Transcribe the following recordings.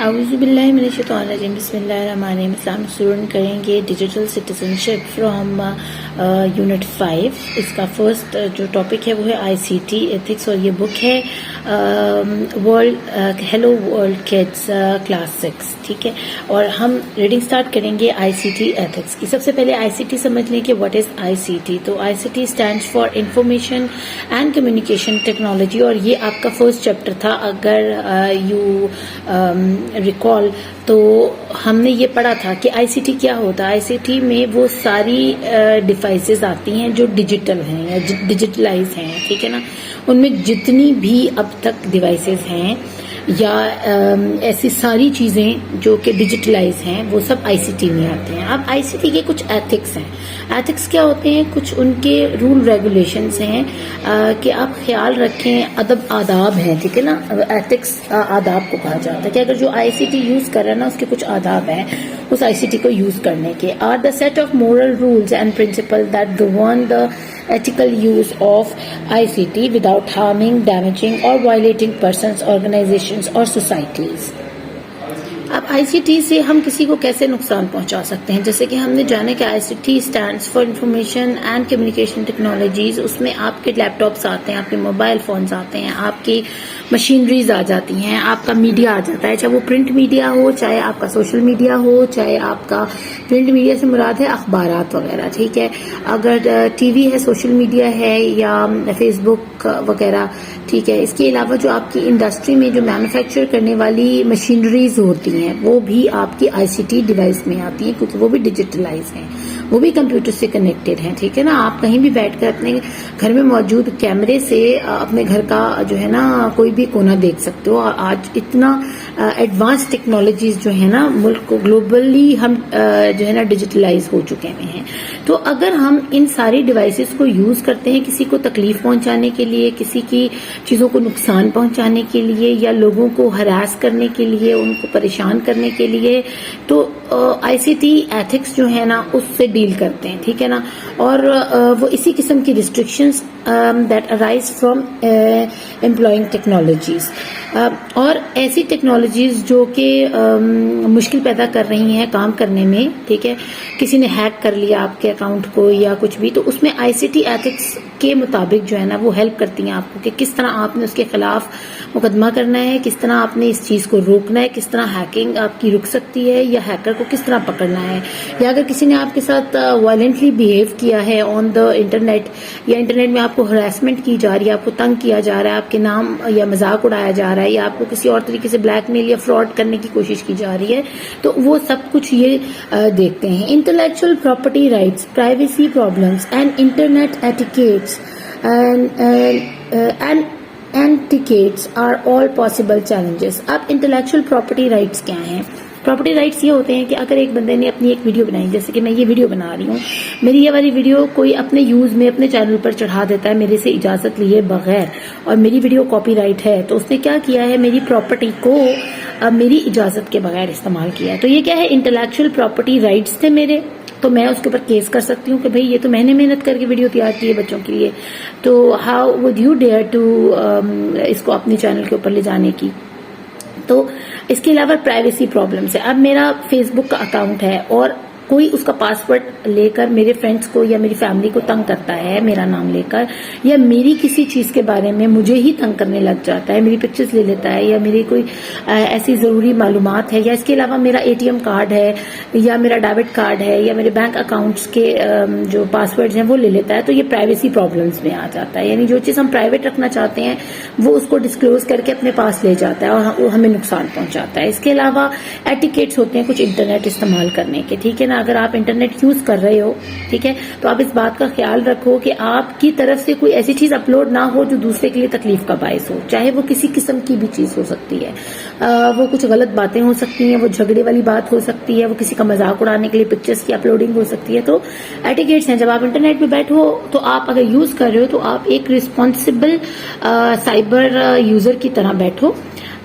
اعوذ باللہ من الشیطان الرجیم بسم اللہ الرحمن الرحیم. اسلامک اسٹوڈنٹ کریں گے digital citizen ship from unit 5. اس کا فرسٹ جو ٹاپک ہے وہ ہے آئی سی ٹی ایتھکس, اور یہ بک ہے ہیلو ورلڈ کڈس کلاس 6. ٹھیک ہے, اور ہم ریڈنگ سٹارٹ کریں گے آئی سی ٹی ایتھکس کی. سب سے پہلے آئی سی ٹی سمجھ لیں کہ what is I C T. تو I C T stands for information and communication technology, اور یہ آپ کا فرسٹ چیپٹر تھا. اگر یو ریکال تو ہم نے یہ پڑھا تھا کہ آئی سی ٹی کیا ہوتا ہے. آئی سی ٹی میں وہ ساری ڈیوائسز آتی ہیں جو ڈیجیٹل ہیں یا ڈیجیٹلائز ہیں. ٹھیک ہے نا, ان میں جتنی بھی اب تک ڈیوائسز ہیں یا ایسی ساری چیزیں جو کہ ڈیجیٹلائز ہیں وہ سب آئی سی ٹی میں آتے ہیں. اب آئی سی ٹی کے کچھ ایتھکس ہیں. ایتھکس کیا ہوتے ہیں؟ کچھ ان کے رول ریگولیشنز ہیں کہ آپ خیال رکھیں, ادب آداب ہیں. ٹھیک ہے نا, ایتھکس آداب کو کہا جاتا ہے کہ اگر جو آئی سی ٹی یوز کر رہا ہے نا اس کے کچھ آداب ہیں اس آئی سی ٹی کو یوز کرنے کے. Are the set of moral rules and principle that govern the ethical use of ICT without harming, damaging or violating persons, organizations or societies. اب آئی سی ٹی سے ہم کسی کو کیسے نقصان پہنچا سکتے ہیں؟ جیسے کہ ہم نے جانا کہ I C T stands for information and communication technologies. اس میں آپ کے لیپ ٹاپس آتے ہیں, آپ کے موبائل فونز آتے ہیں, آپ کی مشینریز آ جاتی ہیں, آپ کا میڈیا آ جاتا ہے, چاہے وہ پرنٹ میڈیا ہو, چاہے آپ کا سوشل میڈیا ہو, چاہے آپ کا پرنٹ میڈیا سے مراد ہے اخبارات وغیرہ. ٹھیک ہے, اگر ٹی وی ہے, سوشل میڈیا ہے یا فیس بک وغیرہ. ٹھیک ہے, اس کے علاوہ جو آپ کی انڈسٹری میں جو مینوفیکچر کرنے والی مشینریز ہوتی ہیں وہ بھی آپ کی آئی سی ٹی ڈیوائس میں آتی ہیں, کیونکہ وہ بھی ڈیجیٹلائز ہیں, وہ بھی کمپیوٹر سے کنیکٹڈ ہیں. ٹھیک ہے نا, آپ کہیں بھی بیٹھ کر اپنے گھر میں موجود کیمرے سے اپنے گھر کا جو ہے نا کوئی بھی کونا دیکھ سکتے ہو. اور آج اتنا ایڈوانس ٹیکنالوجیز جو ہے نا ملک کو گلوبلی ہم جو ہے نا ڈیجیٹلائز ہو چکے ہیں. تو اگر ہم ان ساری ڈیوائسز کو یوز کرتے ہیں کسی کو تکلیف پہنچانے کے لیے, کسی کی چیزوں کو نقصان پہنچانے کے لیے, یا لوگوں کو ہراس کرنے کے لیے, ان کو پریشان کرنے کے لیے, تو آئی سی ٹی ایتھکس جو ہے نا اس سے ڈیل کرتے ہیں. ٹھیک ہے نا, اور وہ اسی قسم کی restrictions that arise from employing technologies, اور ایسی ٹیکنالوجیز جو کہ مشکل پیدا کر رہی ہیں کام کرنے میں. ٹھیک ہے, کسی نے ہیک کر لیا آپ کے اکاؤنٹ کو یا کچھ بھی, تو اس میں آئی سی ٹی ایتھکس کے مطابق جو ہے نا وہ ہیلپ کرتی ہیں آپ کو کہ کس طرح آپ نے اس کے خلاف مقدمہ کرنا ہے, کس طرح آپ نے اس چیز کو روکنا ہے, کس طرح ہیکنگ آپ کی رک سکتی ہے, یا ہیکر کو کس طرح پکڑنا ہے, یا اگر کسی نے آپ کے ساتھ وائلنٹلی بہیو کیا ہے آن دا انٹرنیٹ, یا انٹرنیٹ میں آپ کو ہراسمنٹ کی جا رہی ہے, آپ کو تنگ کیا جا رہا ہے, آپ کے نام یا مذاق اڑایا جا رہا ہے, یا آپ کو کسی اور طریقے سے بلیک میل یا فراڈ کرنے کی کوشش کی جا رہی ہے, تو وہ سب کچھ یہ دیکھتے ہیں. Intellectual property rights, privacy problems and internet etiquettes etiquettes are all possible challenges. اب انٹلیکچوئل پراپرٹی رائٹس کیا ہیں؟ پراپرٹی رائٹس یہ ہوتے ہیں کہ اگر ایک بندے نے اپنی ایک ویڈیو بنائی, جیسے کہ میں یہ ویڈیو بنا رہی ہوں, میری یہ والی ویڈیو کوئی اپنے یوز میں اپنے چینل پر چڑھا دیتا ہے میرے سے اجازت لیے بغیر, اور میری ویڈیو کاپی رائٹ ہے, تو اس نے کیا کیا ہے, میری پراپرٹی کو میری اجازت کے بغیر استعمال کیا ہے. تو یہ کیا ہے, انٹلیکچوئل پراپرٹی رائٹس تھے میرے, تو میں اس کے اوپر کیس کر سکتی ہوں کہ بھئی یہ تو میں نے محنت کر کے ویڈیو تیار کی ہے بچوں کے لیے, تو how would you dare to اس کو اپنے چینل کے اوپر لے جانے کی. تو اس کے علاوہ پرائیویسی پرابلمس ہے. اب میرا فیس بک کا اکاؤنٹ ہے اور کوئی اس کا پاسورڈ لے کر میرے فرینڈس کو یا میری فیملی کو تنگ کرتا ہے میرا نام لے کر, یا میری کسی چیز کے بارے میں مجھے ہی تنگ کرنے لگ جاتا ہے, میری پکچرز لے لیتا ہے, یا میری کوئی ایسی ضروری معلومات ہے, یا اس کے علاوہ میرا اے ٹی ایم کارڈ ہے, یا میرا ڈیبٹ کارڈ ہے, یا میرے بینک اکاؤنٹس کے جو پاسورڈز ہیں وہ لے لیتا ہے, تو یہ پرائیویسی پرابلمس میں آ جاتا ہے. یعنی جو چیز ہم پرائیویٹ رکھنا چاہتے ہیں وہ اس کو ڈسکلوز کر کے اپنے پاس لے جاتا ہے اور وہ ہمیں نقصان پہنچاتا ہے. اس کے علاوہ ایٹیکیٹس ہوتے ہیں کچھ انٹرنیٹ استعمال کرنے کے. ٹھیک ہے نا, اگر آپ انٹرنیٹ یوز کر رہے ہو, ٹھیک ہے, تو آپ اس بات کا خیال رکھو کہ آپ کی طرف سے کوئی ایسی چیز اپلوڈ نہ ہو جو دوسرے کے لیے تکلیف کا باعث ہو, چاہے وہ کسی قسم کی بھی چیز ہو سکتی ہے. وہ کچھ غلط باتیں ہو سکتی ہیں, وہ جھگڑے والی بات ہو سکتی ہے, وہ کسی کا مذاق اڑانے کے لیے پکچرز کی اپلوڈنگ ہو سکتی ہے. تو ایٹیکیٹس ہیں. جب آپ انٹرنیٹ پہ بیٹھو تو آپ اگر یوز کر رہے ہو تو آپ ایک رسپانسبل سائبر یوزر کی طرح بیٹھو,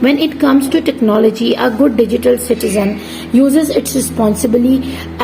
When it comes to technology, a good digital citizen uses it responsibly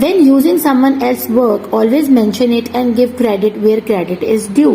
When using someone else's work, always mention it and give credit where credit is due.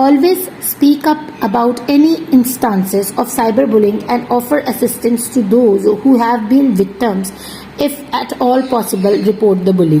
Always speak up about any instances of cyberbullying and offer assistance to those who have been victims. If at all possible, report the bully.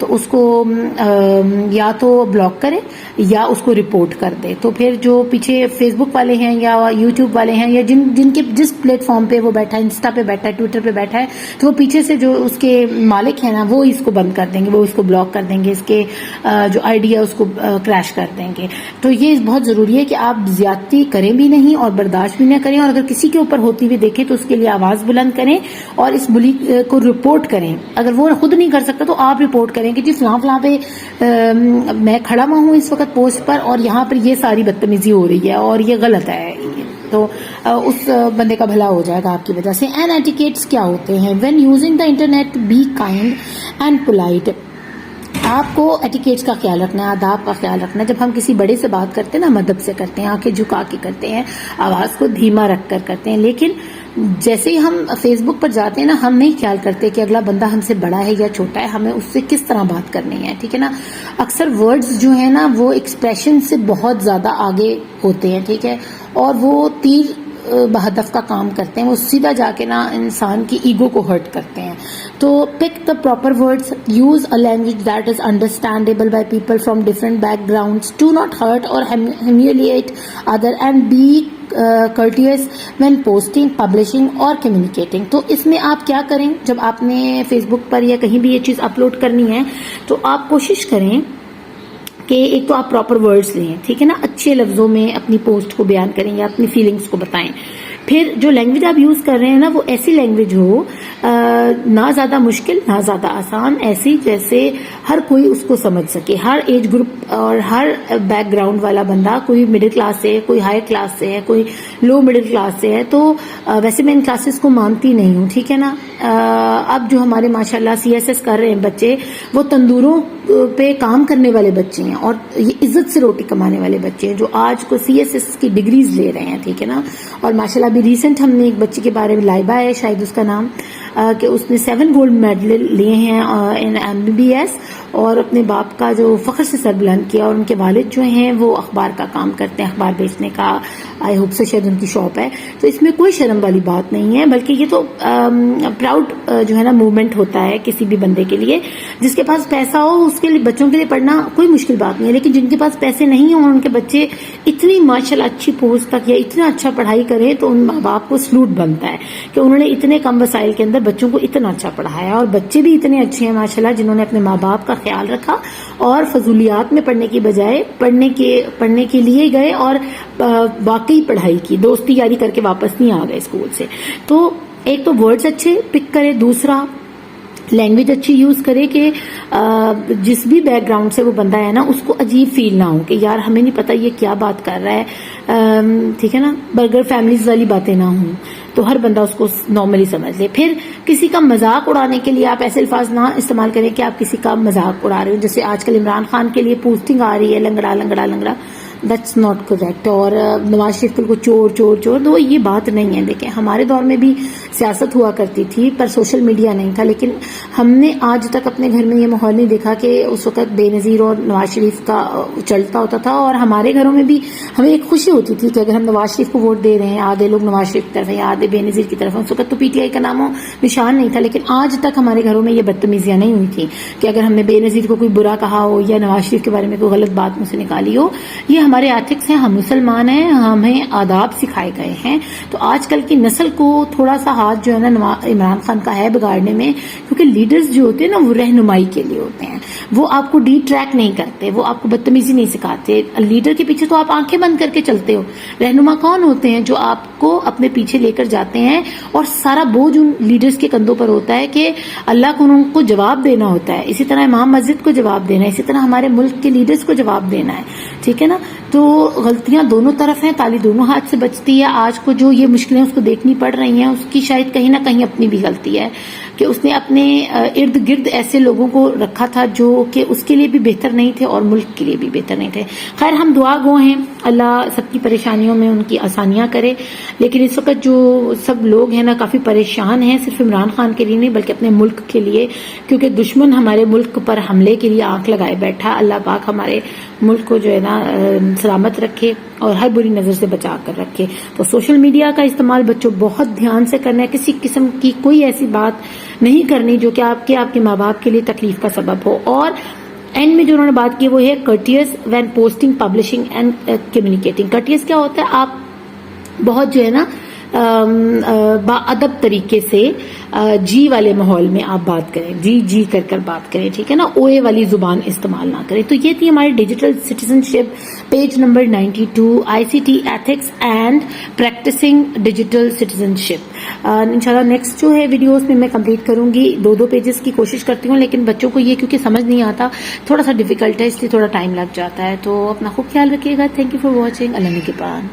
تو اس کو یا تو block کرے یا اس کو report کر دے. تو پھر جو پیچھے فیس بک والے ہیں یا یوٹیوب والے ہیں یا جن کے جس پلیٹ فارم پہ وہ بیٹھا ہے, انسٹا پہ بیٹھا ہے, ٹویٹر پہ بیٹھا ہے, تو وہ پیچھے سے جو اس کے مالک ہیں نا وہ اس کو بند کر دیں گے, وہ اس کو بلاک کر دیں گے, اس کے جو آئی ڈی ہے اس کو کریش کر دیں گے. تو یہ بہت ضروری ہے کہ آپ زیادتی کریں بھی نہیں اور برداشت بھی نہ کریں, اور اگر کسی کے اوپر ہوتی ہوئی دیکھیں تو اس کے لیے آواز بلند کریں اور اس بلی کو رپورٹ کریں. اگر وہ خود نہیں کر سکتا تو آپ رپورٹ کریں کہ جی فلاں فلاں پہ میں کھڑا ہوا ہوں اس وقت پوسٹ پر اور یہاں پر یہ ساری بدتمیزی ہو رہی ہے اور یہ غلط ہے, تو اس بندے کا بھلا ہو جائے گا آپ کی وجہ سے. اینڈ ایٹیکیٹس کیا ہوتے ہیں؟ When using the internet be kind and polite. آپ کو ایٹیکیٹس کا خیال رکھنا ہے, آداب کا خیال رکھنا ہے. جب ہم کسی بڑے سے بات کرتے ہیں نا, مدب سے کرتے ہیں, آنکھیں جھکا کے کرتے ہیں, آواز کو دھیما رکھ کر کرتے ہیں. لیکن جیسے ہی ہم فیس بک پر جاتے ہیں نا, ہم نہیں خیال کرتے کہ اگلا بندہ ہم سے بڑا ہے یا چھوٹا ہے, ہمیں اس سے کس طرح بات کرنی ہے, ٹھیک ہے نا. اکثر ورڈز جو ہیں نا وہ ایکسپریشن سے بہت زیادہ آگے ہوتے ہیں, ٹھیک ہے, اور وہ تیر بہدف کا کام کرتے ہیں, وہ سیدھا جا کے نا انسان کی ایگو کو ہرٹ کرتے ہیں. تو pick the proper words, use a language that is understandable by people from different backgrounds, do not hurt or humiliate other, and be courteous when posting, publishing اور communicating. تو اس میں آپ کیا کریں, جب آپ نے فیس بک پر یا کہیں بھی یہ چیز اپلوڈ کرنی ہے تو آپ کوشش کریں کہ ایک تو آپ پراپر ورڈز لیں, ٹھیک ہے نا, اچھے لفظوں میں اپنی پوسٹ کو بیان کریں یا اپنی فیلنگز کو بتائیں. پھر جو لینگویج آپ یوز کر رہے ہیں نا وہ ایسی لینگویج ہو, نہ زیادہ مشکل نہ زیادہ آسان, ایسی جیسے ہر کوئی اس کو سمجھ سکے, ہر ایج گروپ اور ہر بیک گراؤنڈ والا بندہ, کوئی مڈل کلاس سے ہے, کوئی ہائی کلاس سے ہے, کوئی لو مڈل کلاس سے ہے. تو ویسے میں ان کلاسز کو مانتی نہیں ہوں, ٹھیک ہے نا. اب جو ہمارے ماشاءاللہ CSS کر رہے ہیں بچے, وہ تندوروں پہ کام کرنے والے بچے ہیں اور یہ عزت سے روٹی کمانے والے بچے ہیں جو آج کو CSS کی ڈگریز لے رہے ہیں, ٹھیک ہے نا. اور ماشاءاللہ ابھی ریسنٹ ہم نے ایک بچے کے بارے میں, لائبہ ہے شاید اس کا نام, کہ اس نے 7 گولڈ میڈل لیے ہیں ان MBBS اور اپنے باپ کا جو فخر سے سر بلند کیا. اور ان کے والد جو ہیں وہ اخبار کا کام کرتے ہیں, اخبار بیچنے کا, آئی ہوپ سے شاید ان کی شاپ ہے. تو اس میں کوئی شرم والی بات نہیں ہے, بلکہ یہ تو پراؤڈ جو ہے نا موومنٹ ہوتا ہے کسی بھی بندے کے لیے. جس کے پاس پیسہ ہو اس کے لیے, بچوں کے لیے پڑھنا کوئی مشکل بات نہیں ہے, لیکن جن کے پاس پیسے نہیں ہوں اور ان کے بچے اتنی ماشاءاللہ اچھی پوسٹ تک یا اتنا اچھا پڑھائی کریں تو ان ماں باپ کو سلوٹ بنتا ہے کہ انہوں نے اتنے کم وسائل کے اندر بچوں کو اتنا اچھا پڑھایا. اور بچے بھی اتنے اچھے ہیں ماشاءاللہ جنہوں نے اپنے ماں باپ کا خیال رکھا اور فضولیات میں پڑھنے کی بجائے پڑھنے کے لیے گئے اور واقعی پڑھائی کی, دوستی یاری کر کے واپس نہیں آ گئے اسکول سے. تو ایک تو ورڈز اچھے پک کرے, دوسرا لینگویج اچھی یوز کرے کہ جس بھی بیک گراؤنڈ سے وہ بندہ ہے نا اس کو عجیب فیل نہ ہو کہ یار ہمیں نہیں پتا یہ کیا بات کر رہا ہے, ٹھیک ہے نا. برگر فیملیز والی باتیں نہ ہوں تو ہر بندہ اس کو نارملی سمجھ لے. پھر کسی کا مذاق اڑانے کے لیے آپ ایسے الفاظ نہ استعمال کریں کہ آپ کسی کا مذاق اڑا رہے ہو. جیسے آج کل عمران خان کے لیے پوسٹنگ آ رہی ہے لنگڑا لنگڑا لنگڑا, دیٹس ناٹ کریکٹ. اور نواز شریف کو چور چور چور, تو یہ بات نہیں ہے. دیکھیں ہمارے دور میں بھی سیاست ہوا کرتی تھی پر سوشل میڈیا نہیں تھا, لیکن ہم نے آج تک اپنے گھر میں یہ ماحول نہیں دیکھا کہ اس وقت بے نظیر اور نواز شریف کا چلتا ہوتا تھا. اور ہمارے گھروں میں بھی ہمیں ایک خوشی ہوتی تھی کہ اگر ہم نواز شریف کو ووٹ دے رہے ہیں, آدھے لوگ نواز شریف کی طرف ہیں, آدھے بے نظیر کی طرف ہیں. اس وقت تو PTI کا نام و نشان نہیں تھا, لیکن آج تک ہمارے گھروں میں یہ بدتمیزیاں نہیں ہوئی تھی کہ اگر ہم نے بے نظیر کو کوئی برا کہا ہو یا نواز شریف کے بارے میں کوئی غلط بات مجھ سے نکالی ہو. یہ ہمارے ایتھکس ہیں, ہم مسلمان ہیں, ہمیں آداب سکھائے گئے ہیں. تو آج کل کی نسل کو تھوڑا سا ہاتھ جو ہے نا عمران خان کا ہے بگاڑنے میں, کیونکہ لیڈرز جو ہوتے ہیں نا وہ رہنمائی کے لیے ہوتے ہیں, وہ آپ کو ڈی ٹریک نہیں کرتے, وہ آپ کو بدتمیزی نہیں سکھاتے. لیڈر کے پیچھے تو آپ آنکھیں بند کر کے چلتے ہو. رہنما کون ہوتے ہیں؟ جو آپ کو اپنے پیچھے لے کر جاتے ہیں اور سارا بوجھ ان لیڈرز کے کندھوں پر ہوتا ہے کہ اللہ کو ان کو جواب دینا ہوتا ہے. اسی طرح امام مسجد کو جواب دینا ہے, اسی طرح ہمارے ملک کے لیڈرز کو جواب دینا ہے, ٹھیک ہے نا. تو غلطیاں دونوں طرف ہیں, تالی دونوں ہاتھ سے بچتی ہے. آج کو جو یہ مشکلیں اس کو دیکھنی پڑ رہی ہیں اس کی شاید کہیں نہ کہیں اپنی بھی غلطی ہے کہ اس نے اپنے ارد گرد ایسے لوگوں کو رکھا تھا جو کہ اس کے لیے بھی بہتر نہیں تھے اور ملک کے لیے بھی بہتر نہیں تھے. خیر ہم دعا گو ہیں, اللہ سب کی پریشانیوں میں ان کی آسانیاں کرے. لیکن اس وقت جو سب لوگ ہیں نا کافی پریشان ہیں, صرف عمران خان کے لیے نہیں بلکہ اپنے ملک کے لیے, کیونکہ دشمن ہمارے ملک پر حملے کے لیے آنکھ لگائے بیٹھا. اللہ پاک ہمارے ملک کو جو ہے نا سلامت رکھے اور ہر بری نظر سے بچا کر رکھے. تو سوشل میڈیا کا استعمال بچوں بہت دھیان سے کرنا ہے. کسی قسم کی کوئی ایسی بات نہیں کرنی جو کہ آپ کے ماں باپ کے لیے تکلیف کا سبب ہو. اور اینڈ میں جو انہوں نے بات کی وہ ہے courteous when posting publishing and communicating. Courteous کیا ہوتا ہے؟ آپ بہت جو ہے نا باادب طریقے سے جی والے ماحول میں آپ بات کریں, جی کر بات کریں, ٹھیک ہے نا, اوے والی زبان استعمال نہ کریں. تو یہ تھی ہماری digital citizenship page number 92, ICT ethics and practicing digital citizenship. انشاءاللہ نیکسٹ جو ہے ویڈیوز میں کمپلیٹ کروں گی, 2 پیجز کی کوشش کرتی ہوں, لیکن بچوں کو یہ کیونکہ سمجھ نہیں آتا تھوڑا سا ڈیفیکلٹ ہے, اس لیے تھوڑا ٹائم لگ جاتا ہے. تو اپنا خوب خیال رکھیے گا. Thank you for watching. اللہ نگہبان.